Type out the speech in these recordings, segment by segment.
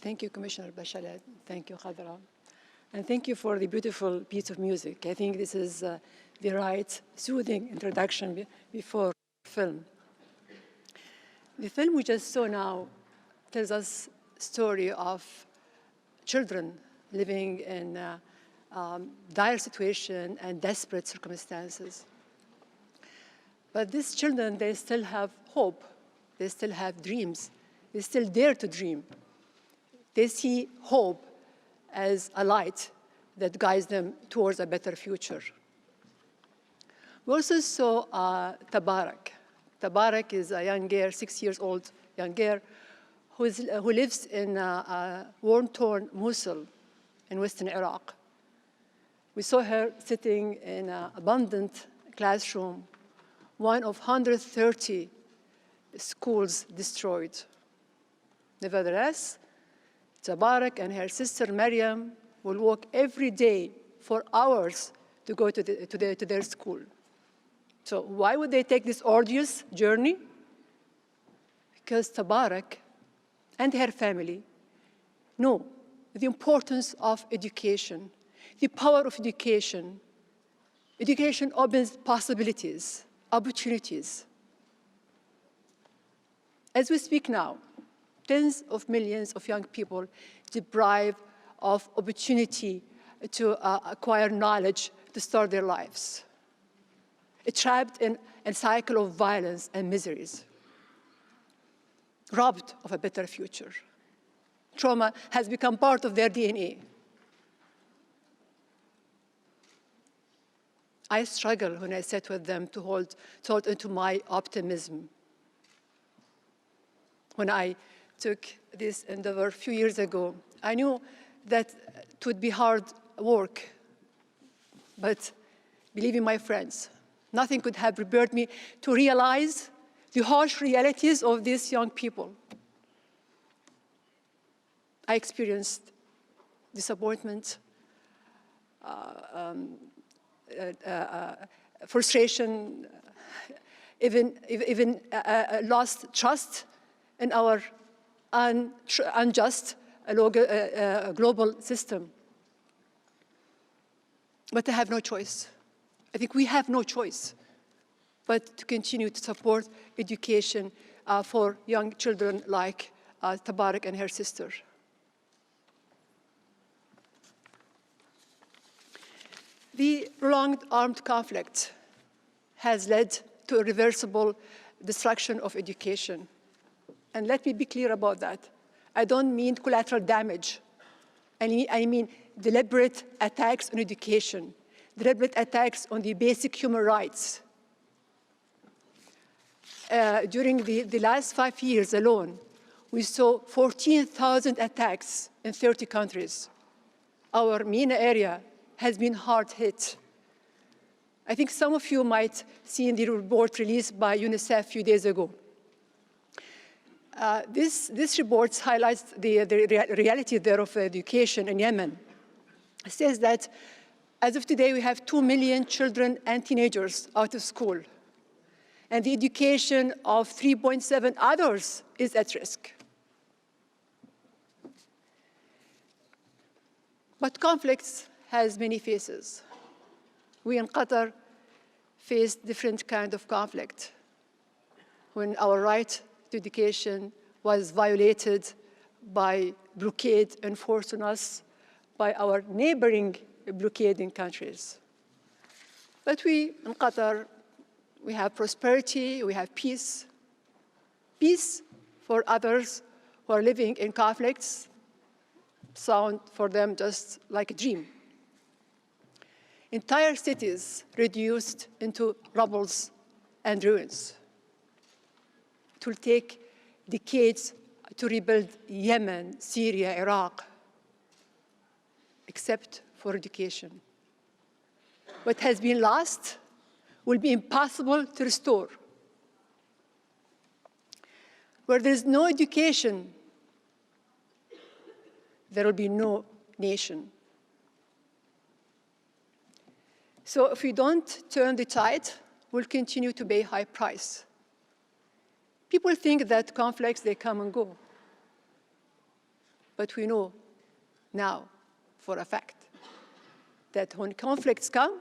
Thank you, Commissioner Bachelet. Thank you, Khadra. And thank you for the beautiful piece of music. I think this is the right, soothing introduction before film. The film we just saw now tells us a story of children living in dire situation and desperate circumstances. But these children, they still have hope. They still have dreams. They still dare to dream. They see hope as a light that guides them towards a better future. We also saw Tabarak. Tabarak is a young girl, 6 years old young girl, who lives in war-torn Mosul in western Iraq. We saw her sitting in an abandoned classroom, one of 130 schools destroyed. Nevertheless, Tabarak and her sister Maryam will walk every day for hours to go to their school. So why would they take this arduous journey? Because Tabarak and her family know the importance of education, the power of education. Education opens possibilities, opportunities. As we speak now, tens of millions of young people deprived of opportunity to acquire knowledge to start their lives, trapped in a cycle of violence and miseries, robbed of a better future. Trauma has become part of their DNA. I struggle when I sat with them to hold into my optimism. When I took this endeavor a few years ago, I knew that it would be hard work, but believe me, my friends, nothing could have prepared me to realize the harsh realities of these young people. I experienced disappointment, frustration, even lost trust in our unjust global system. But I have no choice. I think we have no choice but to continue to support education for young children like Tabarak and her sister. The prolonged armed conflict has led to a reversible destruction of education. And let me be clear about that. I don't mean collateral damage. I mean deliberate attacks on education, deliberate attacks on the basic human rights. During the last 5 years alone, we saw 14,000 attacks in 30 countries. Our MENA area has been hard hit. I think some of you might see in the report released by UNICEF a few days ago. This report highlights the reality there of education in Yemen. It says that as of today, we have 2 million children and teenagers out of school, and the education of 3.7 others is at risk. But conflicts has many faces. We in Qatar faced different kinds of conflict. When our right to education was violated by blockade enforced on us by our neighboring blockading countries. But we in Qatar, we have prosperity, we have peace. Peace for others who are living in conflicts sound for them just like a dream. Entire cities reduced into rubble and ruins. It will take decades to rebuild Yemen, Syria, Iraq, except for education. What has been lost will be impossible to restore. Where there is no education, there will be no nation. So if we don't turn the tide, we'll continue to pay a high price. People think that conflicts, they come and go. But we know now for a fact that when conflicts come,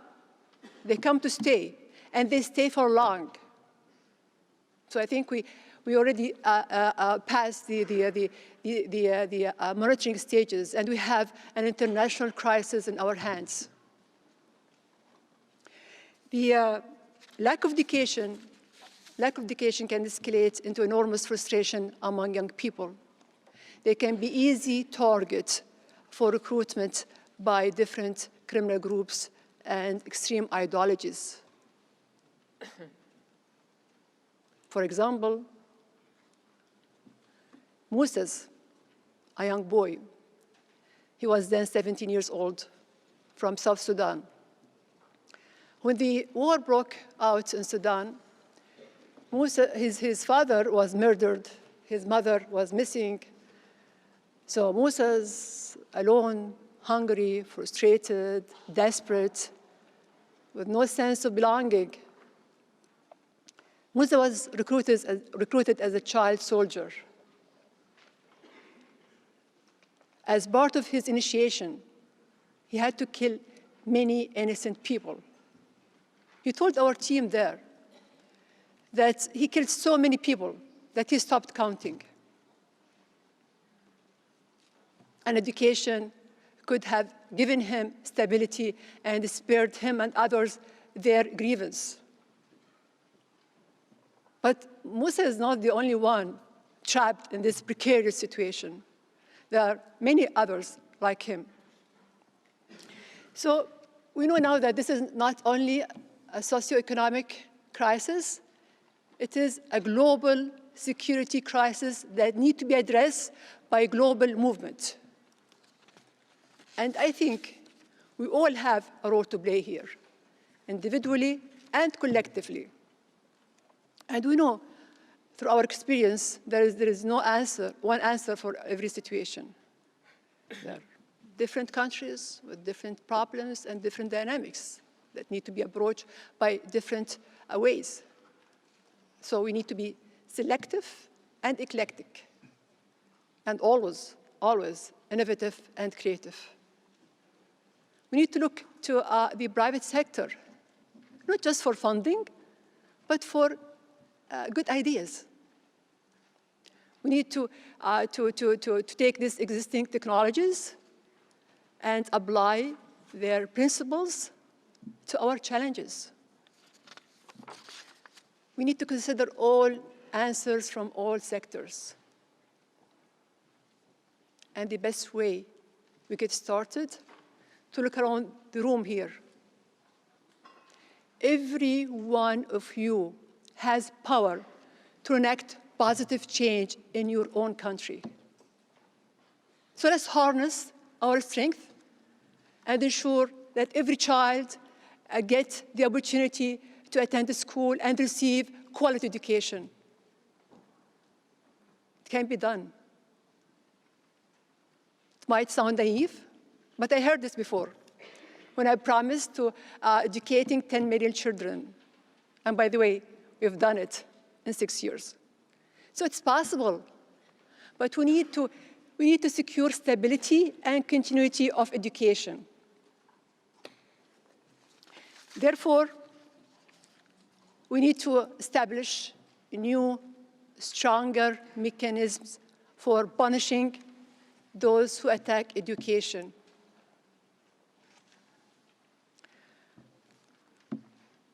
they come to stay, and they stay for long. So I think we already passed the monitoring stages, and we have an international crisis in our hands. The lack of education can escalate into enormous frustration among young people. They can be easy targets for recruitment by different criminal groups and extreme ideologies. For example, Moza, a young boy, he was then 17 years old, from South Sudan. When the war broke out in Sudan, Moza, his father was murdered, his mother was missing. So Moza's alone, hungry, frustrated, desperate, with no sense of belonging. Moza was recruited as a child soldier. As part of his initiation, he had to kill many innocent people. He told our team there that he killed so many people that he stopped counting. And education could have given him stability and spared him and others their grievance. But Moza is not the only one trapped in this precarious situation. There are many others like him. So we know now that this is not only a socioeconomic crisis, it is a global security crisis that needs to be addressed by a global movement. And I think we all have a role to play here, individually and collectively. And we know through our experience there is no answer, one answer for every situation. There are different countries with different problems and different dynamics that need to be approached by different ways. So we need to be selective and eclectic, and always, always innovative and creative. We need to look to the private sector, not just for funding, but for good ideas. We need to take these existing technologies and apply their principles to our challenges. We need to consider all answers from all sectors. And the best way we get started, to look around the room here. Every one of you has power to enact positive change in your own country. So let's harness our strength and ensure that every child gets the opportunity to attend school and receive quality education. It can be done. It might sound naive, but I heard this before when I promised to educating 10 million children. And by the way, we've done it in 6 years. So it's possible, but we need to secure stability and continuity of education. Therefore, we need to establish new, stronger mechanisms for punishing those who attack education.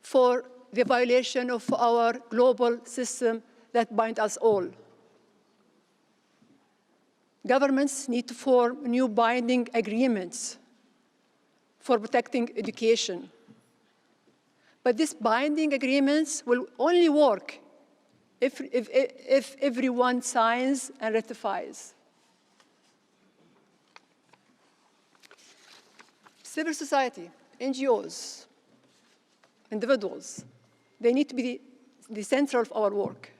For the violation of our global system that binds us all. Governments need to form new binding agreements for protecting education. But these binding agreements will only work if everyone signs and ratifies. Civil society, NGOs, individuals, they need to be the center of our work.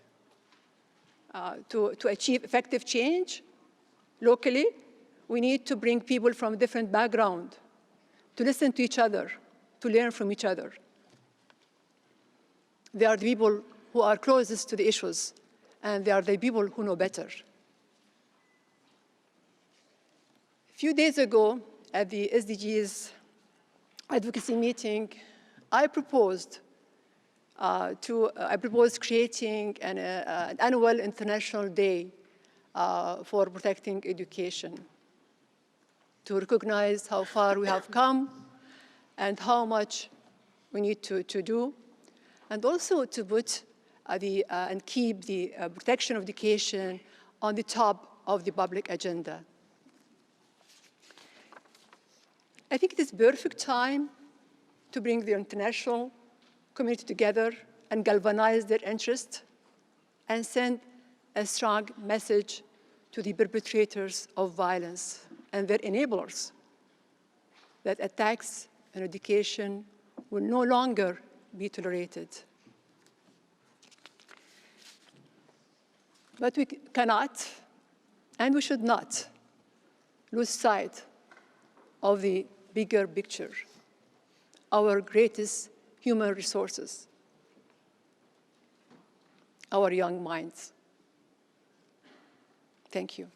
To achieve effective change locally, we need to bring people from different backgrounds to listen to each other, to learn from each other. They are the people who are closest to the issues, and they are the people who know better. few days ago, at the SDGs advocacy meeting, I proposed creating an annual international day for protecting education, to recognize how far we have come and how much we need to do, and also to put and keep the protection of education on the top of the public agenda. I think it is perfect time to bring the international community together and galvanize their interest and send a strong message to the perpetrators of violence and their enablers that attacks on education will no longer be tolerated. But we cannot, and we should not, lose sight of the bigger picture, our greatest human resources, our young minds. Thank you.